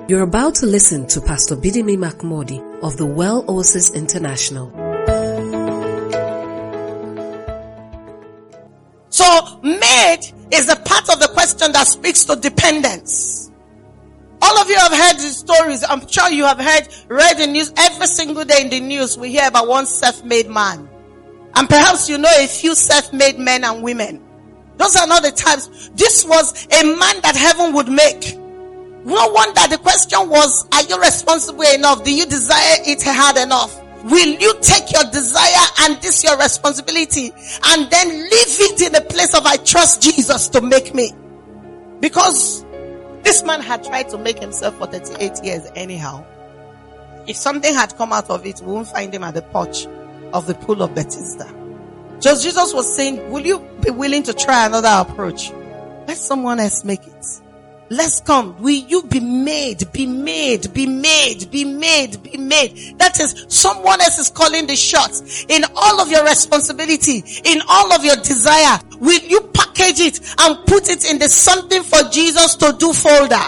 You're about to listen to Pastor Bidemi Mark-Mordi of the Well Oasis International. So, made is a part of the question that speaks to dependence. All of you have heard the stories. I'm sure you have read the news. Every single day in the news, we hear about one self-made man. And perhaps you know a few self-made men and women. Those are not the types. This was a man that heaven would make. No wonder the question was, are you responsible enough? Do you desire it hard enough? Will you take your desire and this your responsibility and then leave it in a place of I trust Jesus to make me? Because this man had tried to make himself for 38 years anyhow. If something had come out of it, we won't find him at the porch of the pool of Bethsaida. Just Jesus was saying, will you be willing to try another approach? Let someone else make it. Let's come. Will you be made, be made, be made, be made, be made? That is, someone else is calling the shots in all of your responsibility, in all of your desire. Will you package it and put it in the something for Jesus to do folder?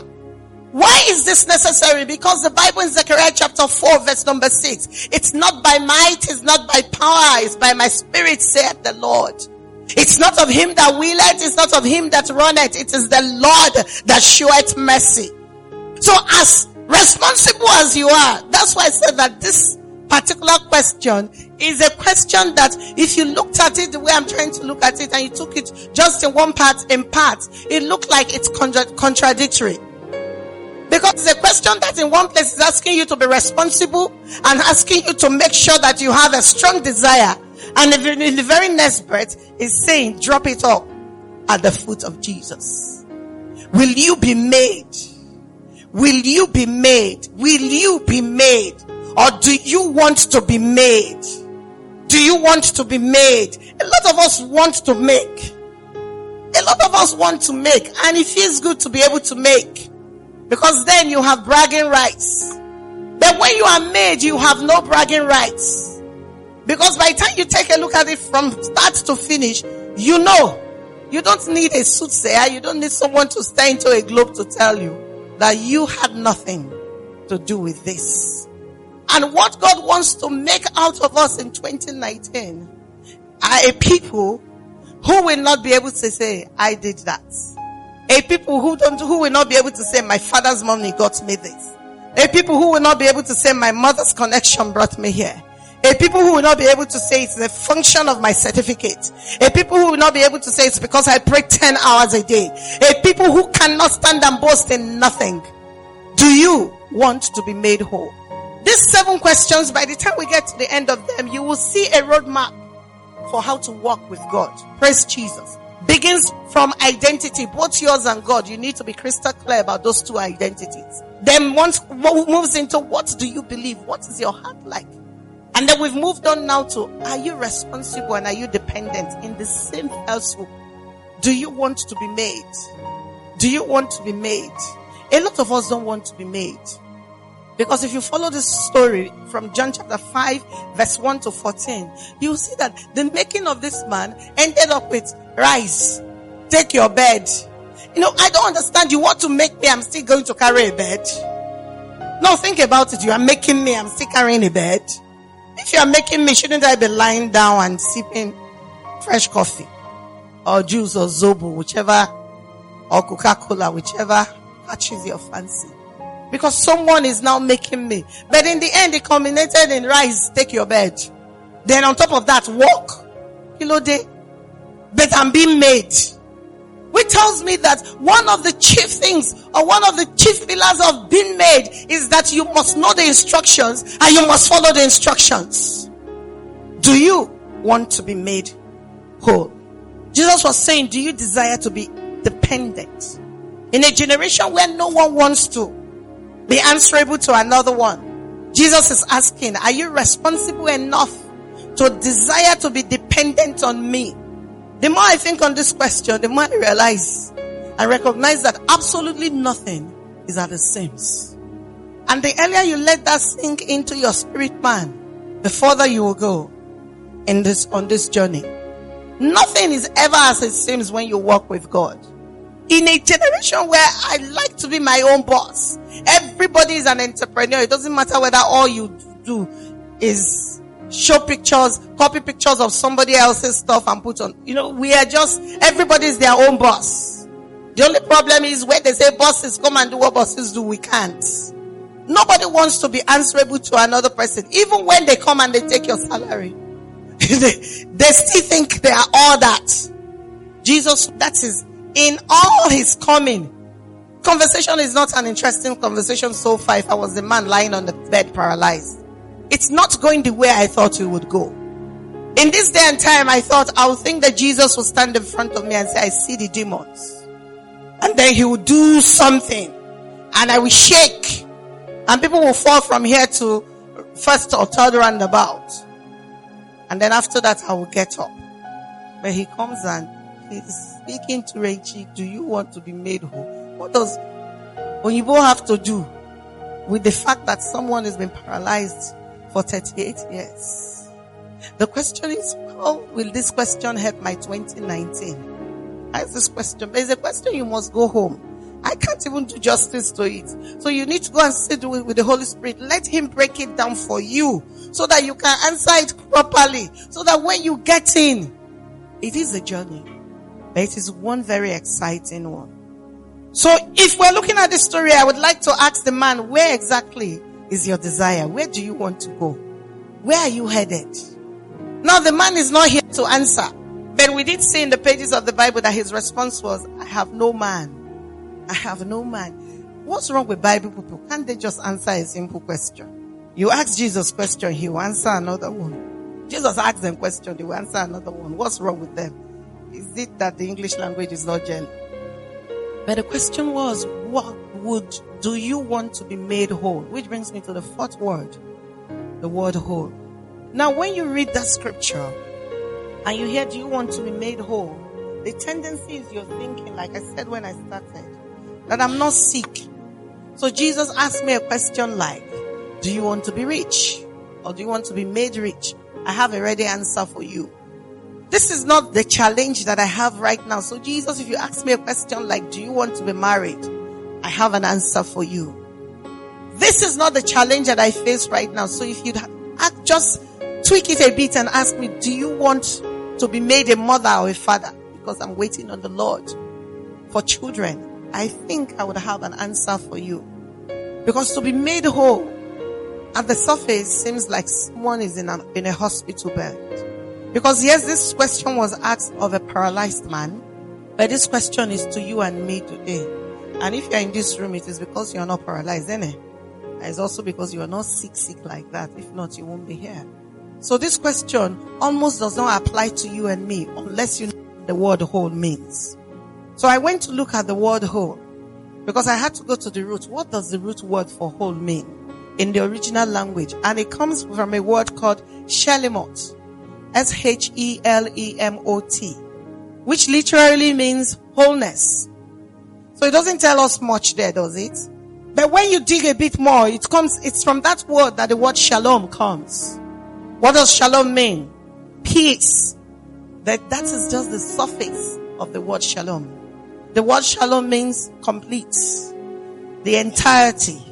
Why is this necessary? Because the Bible in Zechariah chapter 4 verse number 6, it's not by might, it's not by power, it's by my spirit, saith the Lord. It's not of him that willeth, it's not of him that runneth, it is the Lord that showeth mercy. So as responsible as you are, that's why I said that this particular question is a question that if you looked at it the way I'm trying to look at it and you took it just in one part, it looked like it's contradictory. Because it's a question that in one place is asking you to be responsible and asking you to make sure that you have a strong desire. And in the very next breath is saying, drop it all at the foot of Jesus. Will you be made? Will you be made? Will you be made? Or do you want to be made? Do you want to be made? A lot of us want to make. A lot of us want to make. And it feels good to be able to make. Because then you have bragging rights. But when you are made, you have no bragging rights. Because by the time you take a look at it from start to finish, you know, you don't need a soothsayer, you don't need someone to stare into a globe to tell you that you had nothing to do with this. And what God wants to make out of us in 2019 are a people who will not be able to say, I did that. A people who will not be able to say, my father's money got me this. A people who will not be able to say, my mother's connection brought me here. A people who will not be able to say it's the function of my certificate. A people who will not be able to say it's because I pray 10 hours a day. A people who cannot stand and boast in nothing. Do you want to be made whole? These 7 questions, by the time we get to the end of them, you will see a roadmap for how to walk with God. Praise Jesus. Begins from identity, both yours and God. You need to be crystal clear about those 2 identities. Then once moves into what do you believe? What is your heart like? And then we've moved on now to, are you responsible and are you dependent in the same household? Do you want to be made? Do you want to be made? A lot of us don't want to be made. Because if you follow this story from John chapter 5 verse 1 to 14, you will see that the making of this man ended up with, rise, take your bed. You know, I don't understand. You want to make me, I'm still going to carry a bed. No, think about it. You are making me, I'm still carrying a bed. If you are making me, shouldn't I be lying down and sipping fresh coffee or juice or zobo, whichever, or Coca-Cola, whichever catches your fancy? Because someone is now making me. But in the end, it culminated in rise, take your bed. Then on top of that, walk. Day. But I'm being made. Which tells me that one of the chief things or one of the chief pillars of being made is that you must know the instructions and you must follow the instructions. Do you want to be made whole? Jesus was saying, do you desire to be dependent? In a generation where no one wants to be answerable to another one, Jesus is asking, are you responsible enough to desire to be dependent on me? The more I think on this question, the more I realize and recognize that absolutely nothing is at the seams. And the earlier you let that sink into your spirit man, the further you will go on this journey. Nothing is ever as it seems when you walk with God. In a generation where I like to be my own boss, everybody is an entrepreneur. It doesn't matter whether all you do is show pictures, copy pictures of somebody else's stuff and put on. We are just, everybody is their own boss. The only problem is when they say bosses come and do what bosses do, we can't. Nobody wants to be answerable to another person. Even when they come and they take your salary, they still think they are all that. Jesus, that is in all his coming. Conversation is not an interesting conversation so far if I was the man lying on the bed paralyzed. It's not going the way I thought it would go. In this day and time, I thought I would think that Jesus would stand in front of me and say, I see the demons. And then he would do something. And I will shake. And people will fall from here to first or third roundabout. And then after that, I will get up. But he comes and he's speaking to Reggie. Do you want to be made whole? What does Oyibo have to do with the fact that someone has been paralyzed for 38 years? The question is, how will this question help my 2019? How is this question? There's a question you must go home. I can't even do justice to it. So you need to go and sit with the Holy Spirit. Let him break it down for you so that you can answer it properly. So that when you get in, it is a journey, but it is one very exciting one. So if we're looking at this story, I would like to ask the man, where exactly is your desire? Where do you want to go? Where are you headed? Now the man is not here to answer. But we did see in the pages of the Bible that his response was, I have no man. I have no man. What's wrong with Bible people? Can't they just answer a simple question? You ask Jesus a question, he will answer another one. Jesus asks them a question, they will answer another one. What's wrong with them? Is it that the English language is not gentle? But the question was, do you want to be made whole? Which brings me to the fourth word, the word whole. Now when you read that scripture and you hear, do you want to be made whole? The tendency is you're thinking, like I said when I started, that I'm not sick. So Jesus asked me a question like, do you want to be rich? Or do you want to be made rich? I have a ready answer for you. This is not the challenge that I have right now. So Jesus, if you ask me a question like, do you want to be married? I have an answer for you. This is not the challenge that I face right now. So if you'd just tweak it a bit and ask me, do you want to be made a mother or a father? Because I'm waiting on the Lord for children. I think I would have an answer for you. Because to be made whole, at the surface, seems like someone is in a hospital bed. Because yes, this question was asked of a paralyzed man, but this question is to you and me today. And if you're in this room, it is because you're not paralyzed, isn't it? And it's also because you are not sick like that. If not, you won't be here. So this question almost does not apply to you and me unless you know what the word whole means. So I went to look at the word whole because I had to go to the root. What does the root word for whole mean in the original language? And it comes from a word called shelemot. S-H-E-L-E-M-O-T, which literally means wholeness. So it doesn't tell us much there, does it? But when you dig a bit more, it's from that word that the word shalom comes. What does shalom mean? Peace. That is just the surface of the word shalom. The word shalom means complete. The entirety.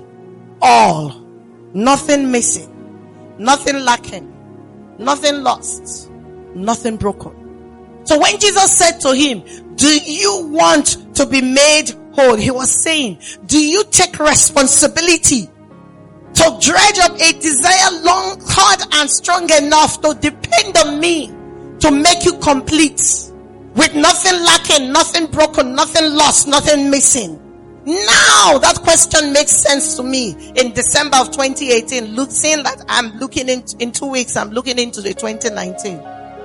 All. Nothing missing. Nothing lacking. Nothing lost. Nothing broken. So when Jesus said to him, do you want to be made whole? He was saying, do you take responsibility to dredge up a desire long, hard and strong enough to depend on me to make you complete with nothing lacking, nothing broken, nothing lost, nothing missing? Now that question makes sense to me in December of 2018, seeing that I'm looking in 2 weeks, I'm looking into the 2019.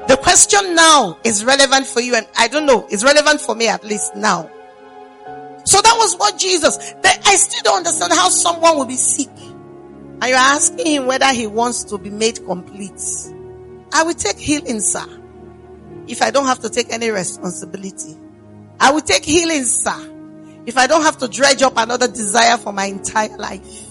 The question now is relevant for you, and I don't know, it's relevant for me at least now. So that was what Jesus, I still don't understand how someone will be sick and you're asking him whether he wants to be made complete. I will take healing, sir, if I don't have to take any responsibility. I will take healing, sir, if I don't have to dredge up another desire for my entire life.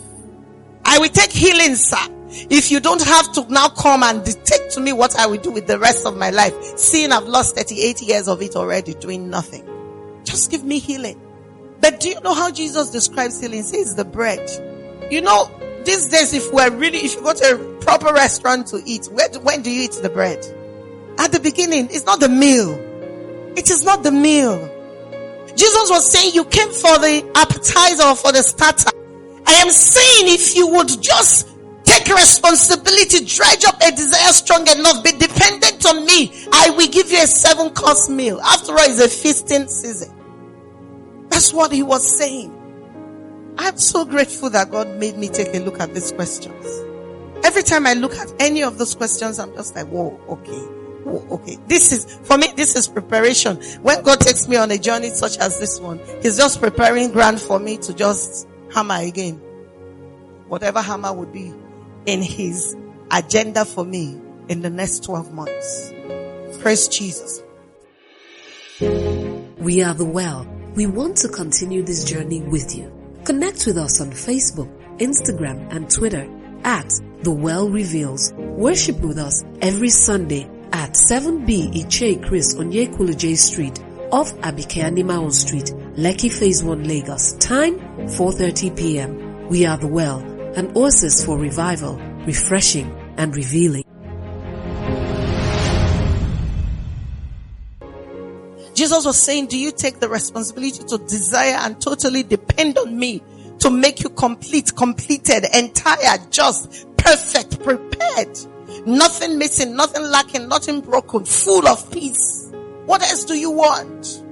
I will take healing, sir, If you don't have to now come and dictate to me what I will do with the rest of my life, seeing I've lost 38 years of it already doing nothing. Just give me healing. But do you know how Jesus describes healing? He says the bread. You know, these days if you go to a proper restaurant to eat, when do you eat the bread? At the beginning. It's not the meal. It is not the meal. Jesus was saying you came for the appetizer or for the starter. I am saying if you would just take responsibility, dredge up a desire strong enough, be dependent on me, I will give you a 7-course meal. After all, it's a feasting season. That's what he was saying. I'm so grateful that God made me take a look at these questions. Every time I look at any of those questions, I'm just like, whoa, okay. This is preparation. When God takes me on a journey such as this one, he's just preparing ground for me to just hammer again. Whatever hammer would be in his agenda for me in the next 12 months. Praise Jesus. We are the Well. We want to continue this journey with you. Connect with us on Facebook, Instagram, and Twitter at The Well Reveals. Worship with us every Sunday at 7B Iche Chris on Yekuluje Street off Abikeanimao Street, Lekki Phase 1 Lagos. Time 4:30 p.m. We are the Well, an oasis for revival, refreshing, and revealing. Jesus was saying, do you take the responsibility to desire and totally depend on me to make you complete, completed, entire, just, perfect, prepared, nothing missing, nothing lacking, nothing broken, full of peace? What else do you want?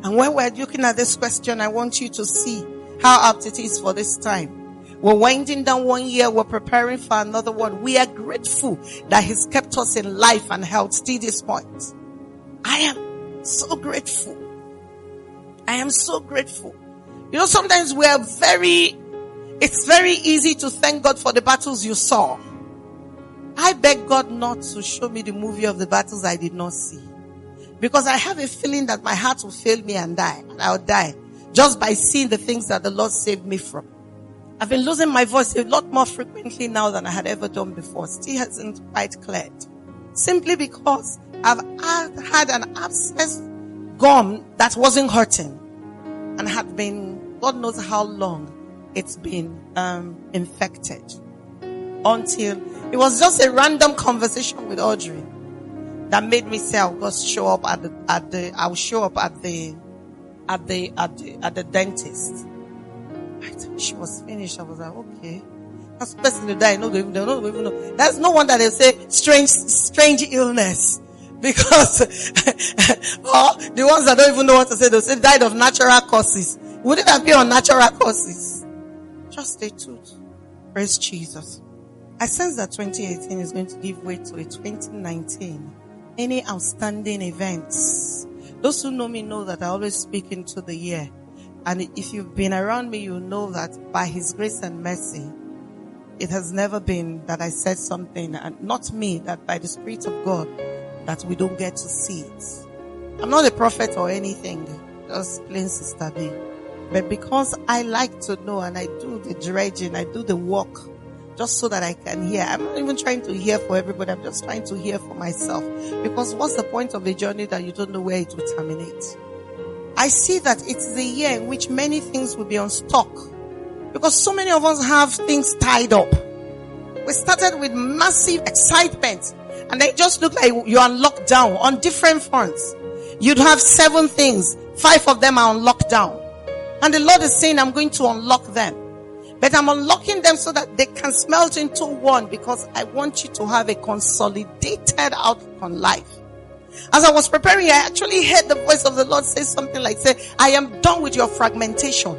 And when we're looking at this question, I want you to see how apt it is for this time. We're winding down 1 year. We're preparing for another one. We are grateful that he's kept us in life and health till this point. I am so grateful. I am so grateful. You know, sometimes it's very easy to thank God for the battles you saw. I beg God not to show me the movie of the battles I did not see. Because I have a feeling that my heart will fail me and die. And I'll die just by seeing the things that the Lord saved me from. I've been losing my voice a lot more frequently now than I had ever done before. Still hasn't quite cleared. Simply because I've had an abscess gum that wasn't hurting. And had been, God knows how long it's been infected. Until it was just a random conversation with Audrey that made me say I'll just show up at the dentist. She was finished. I was like, okay. That's the person who died. No, they don't even know. That's no wonder they say strange illness. Because or the ones that don't even know what to say, they'll say died of natural causes. Wouldn't that be on natural causes? Just a tooth. Praise Jesus. I sense that 2018 is going to give way to a 2019. Any outstanding events? Those who know me know that I always speak into the year. And if you've been around me, you know that by his grace and mercy, it has never been that I said something, and not me, that by the Spirit of God, that we don't get to see it. I'm not a prophet or anything, just plain Sister B. But because I like to know and I do the dredging, I do the work, just so that I can hear. I'm not even trying to hear for everybody. I'm just trying to hear for myself. Because what's the point of a journey that you don't know where it will terminate? I see that it's the year in which many things will be on stock. Because so many of us have things tied up. We started with massive excitement. And they just look like you're on lockdown on different fronts. You'd have 7 things. 5 of them are on lockdown. And the Lord is saying, I'm going to unlock them. But I'm unlocking them so that they can smelt into one, because I want you to have a consolidated outlook on life. As I was preparing, I actually heard the voice of the Lord say something like, I am done with your fragmentation.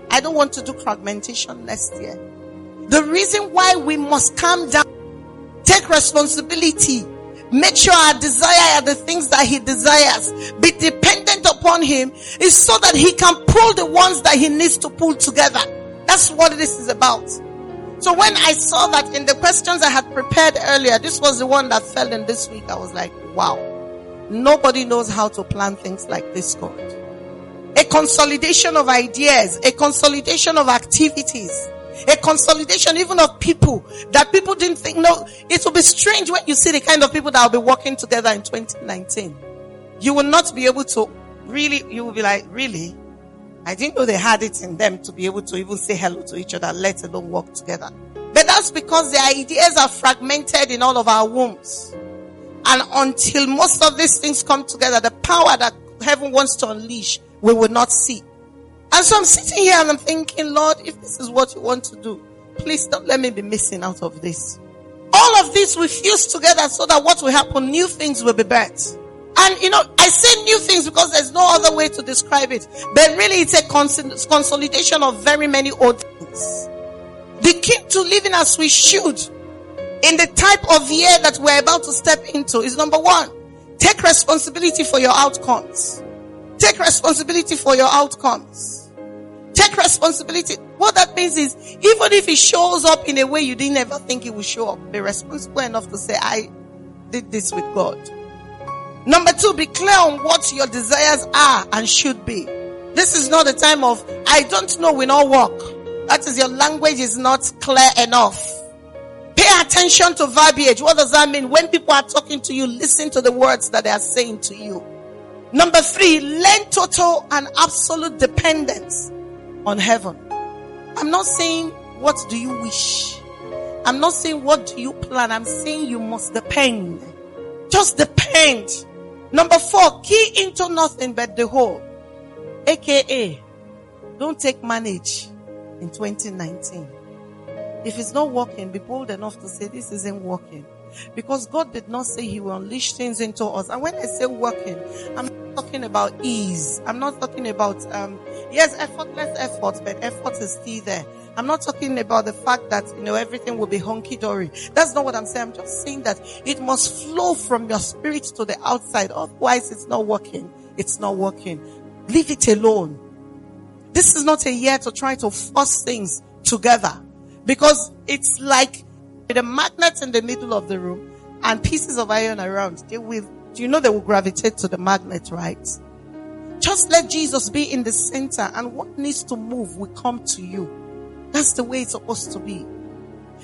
I don't want to do fragmentation next year. The reason why we must calm down, take responsibility, make sure our desire are the things that he desires, be dependent upon him, is so that he can pull the ones that he needs to pull together. That's what this is about. So when I saw that in the questions I had prepared earlier, this was the one that fell in this week, I was like, wow. Nobody knows how to plan things like this, God. A consolidation of ideas, a consolidation of activities, A consolidation even of people that people didn't think. No, it will be strange when you see the kind of people that will be working together in 2019. You will not be able to really, you will be like, really? I didn't know they had it in them to be able to even say hello to each other, let alone work together. But that's because the ideas are fragmented in all of our wombs. And until most of these things come together, the power that heaven wants to unleash, we will not see. And so I'm sitting here and I'm thinking, Lord, if this is what you want to do, please don't let me be missing out of this. All of this we fuse together so that what will happen, new things will be birthed. And I say new things because there's no other way to describe it. But really it's a consolidation of very many old things. The key to living as we should in the type of year that we're about to step into is, number one, take responsibility for your outcomes. Take responsibility for your outcomes. Take responsibility. What that means is, even if it shows up in a way you didn't ever think it would show up, be responsible enough to say, I did this with God. Number two, be clear on what your desires are and should be. This is not a time of, I don't know, we not work. That is, your language is not clear enough. Pay attention to verbiage. What does that mean? When people are talking to you, listen to the words that they are saying to you. Number three, learn total and absolute dependence on heaven. I'm not saying, what do you wish? I'm not saying, what do you plan? I'm saying you must depend. Just depend. Number four, key into nothing but the whole. AKA, don't take manage in 2019. If it's not working, be bold enough to say this isn't working. Because God did not say he will unleash things into us. And when I say working, I'm not talking about ease. I'm not talking about, yes, effortless effort, but effort is still there. I'm not talking about the fact that, everything will be hunky-dory. That's not what I'm saying. I'm just saying that it must flow from your spirit to the outside. Otherwise, it's not working. It's not working. Leave it alone. This is not a year to try to force things together. Because it's like with a magnet in the middle of the room and pieces of iron around. They will gravitate to the magnet, right? Just let Jesus be in the center, and what needs to move will come to you. That's the way it's supposed to be.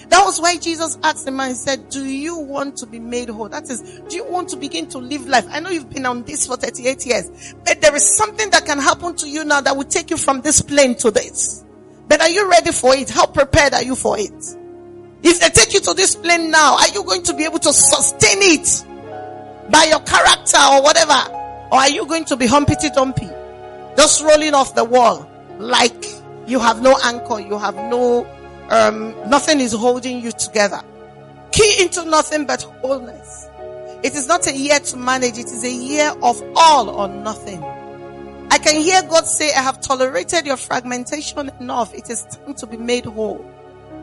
That was why Jesus asked the man, he said, do you want to be made whole? That is, do you want to begin to live life? I know you've been on this for 38 years, but there is something that can happen to you now that will take you from this plane to this. But are you ready for it? How prepared are you for it? If they take you to this plane now, are you going to be able to sustain it by your character or whatever? Or are you going to be humpty-dumpty, just rolling off the wall like you have no anchor, you have no, nothing is holding you together? Key into nothing but wholeness. It is not a year to manage, it is a year of all or nothing. I can hear God say, I have tolerated your fragmentation enough. It is time to be made whole.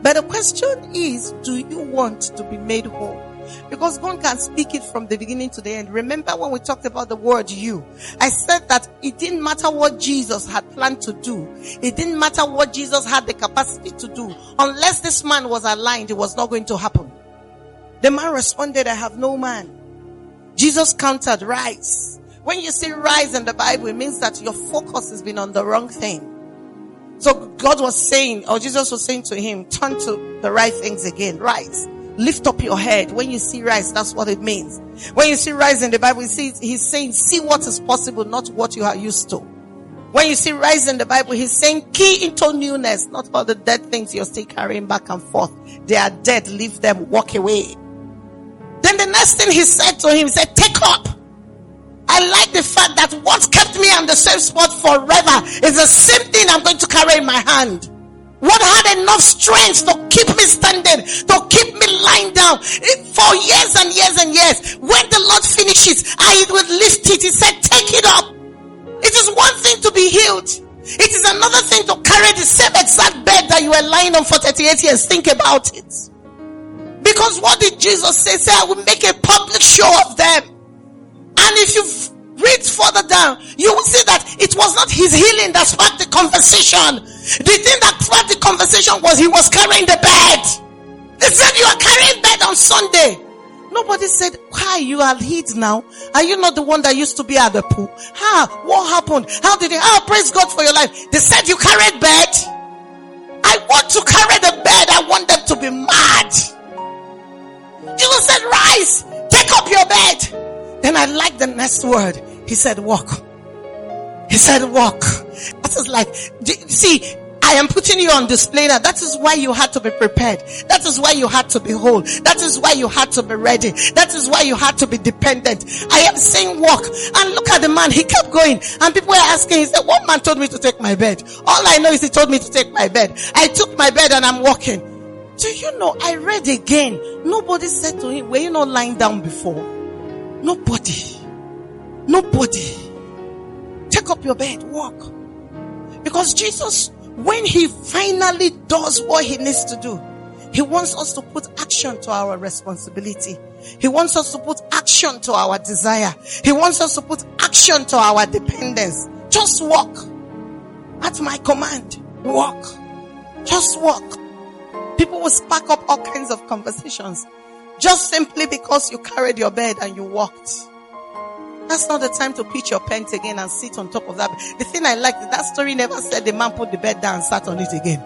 But the question is, do you want to be made whole? Because God can speak it from the beginning to the end. Remember when we talked about the word you? I said that it didn't matter what Jesus had planned to do. It didn't matter what Jesus had the capacity to do. Unless this man was aligned, it was not going to happen. The man responded, I have no man. Jesus countered, rise. When you see rise in the Bible, it means that your focus has been on the wrong thing. So God was saying, or Jesus was saying to him, turn to the right things again. Rise. Lift up your head. When you see rise, that's what it means. When you see rise in the Bible, he's saying, see what is possible, not what you are used to. When you see rise in the Bible, he's saying, key into newness, not all the dead things you're still carrying back and forth. They are dead. Leave them. Walk away. Then the next thing he said to him, he said, take up. I like the fact that what kept me on the same spot forever is the same thing I'm going to carry in my hand. What had enough strength to keep me standing, to keep me lying down for years and years and years. When the Lord finishes, I would lift it. He said, take it up. It is one thing to be healed. It is another thing to carry the same exact bed that you were lying on for 38 years. Think about it. Because what did Jesus say? Say, I will make a public show of them. And if you read further down, you will see that it was not his healing that sparked the conversation. The thing that sparked the conversation was he was carrying the bed. They said, you are carrying bed on Sunday. Nobody said, why you are healed now? Are you not the one that used to be at the pool? What happened? How did it? Praise God for your life. They said you carried bed. I want to carry the bed, I want them to be mad. Jesus said, rise, take up your bed. Then I like the next word. He said, walk. He said, walk. That is like, see, I am putting you on display now. That is why you had to be prepared. That is why you had to be whole. That is why you had to be ready. That is why you had to be dependent. I am saying walk. And look at the man. He kept going. And people were asking, he said, one man told me to take my bed. All I know is he told me to take my bed. I took my bed and I'm walking. Do you know, I read again. Nobody said to him, were you not lying down before? Nobody. Take up your bed, walk. Because Jesus, when he finally does what he needs to do, he wants us to put action to our responsibility. He wants us to put action to our desire. He wants us to put action to our dependence. Just walk. At my command, walk. Just walk. People will spark up all kinds of conversations just simply because you carried your bed and you walked. That's not the time to pitch your tent again and sit on top of that. The thing I like, that story never said the man put the bed down and sat on it again.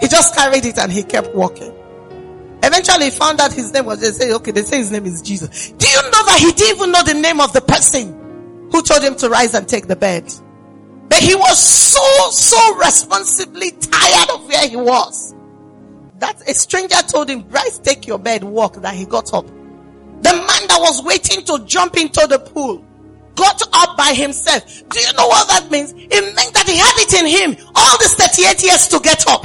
He just carried it and he kept walking. Eventually he found out his name was, they say his name is Jesus. Do you know that he didn't even know the name of the person who told him to rise and take the bed? But he was so responsibly tired of where he was, that a stranger told him, rise, take your bed, walk, that he got up. The man that was waiting to jump into the pool got up by himself. Do you know what that means? It meant that he had it in him all these 38 years to get up.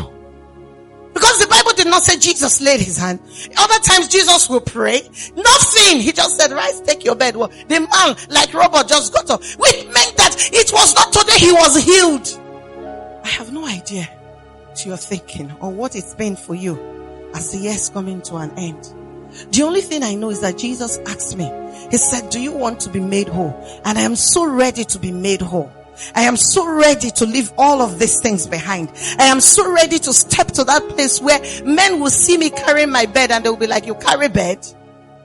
Because the Bible did not say Jesus laid his hand. Other times Jesus will pray. Nothing. He just said, rise, take your bed. Well, the man, like Robert, just got up. Which meant that it was not today he was healed. I have no idea what you're thinking or what it's been for you as the year's coming to an end. The only thing I know is that Jesus asked me, he said, do you want to be made whole? And I am so ready to be made whole. I am so ready to leave all of these things behind. I am so ready to step to that place where men will see me carrying my bed and they'll be like, you carry bed?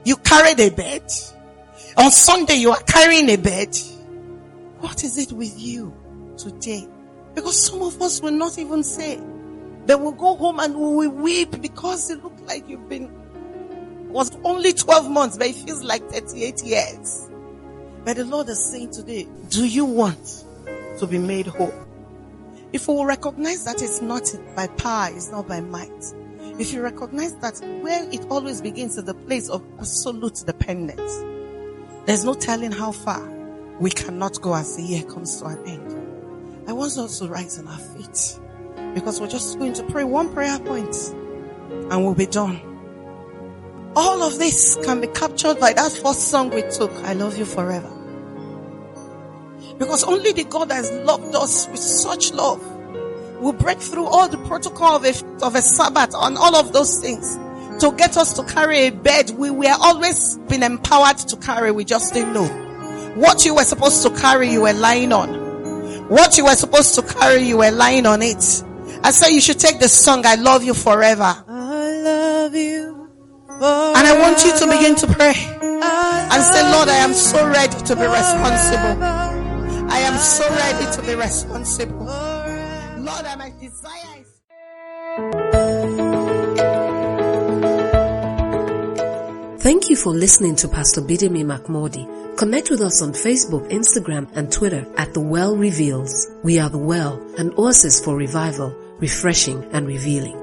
You carried a bed? On Sunday you are carrying a bed? What is it with you today? Because some of us will not even say. They will go home and we will weep because it looked like you've been, it was only 12 months, but it feels like 38 years. But the Lord is saying today, do you want to be made whole? If we will recognize that it's not by power, it's not by might. If you recognize that where it always begins is the place of absolute dependence, there's no telling how far we cannot go as the year comes to an end. I want us to rise on our feet because we're just going to pray one prayer point and we'll be done. All of this can be captured by that first song we took, I Love You Forever. Because only the God that has loved us with such love will break through all the protocol of a Sabbath and all of those things to get us to carry a bed we were always been empowered to carry. We just didn't know. What you were supposed to carry, you were lying on. What you were supposed to carry, you were lying on it. I say you should take the song, I Love You Forever. I love you forever. And I want you to begin to pray and say, Lord, I am so ready to be responsible. I am so ready to be responsible. Lord, my desire is... Thank you for listening to Pastor Bidemi Mark-Mordi. Connect with us on Facebook, Instagram, and Twitter at The Well Reveals. We are The Well, an oasis for revival, refreshing, and revealing.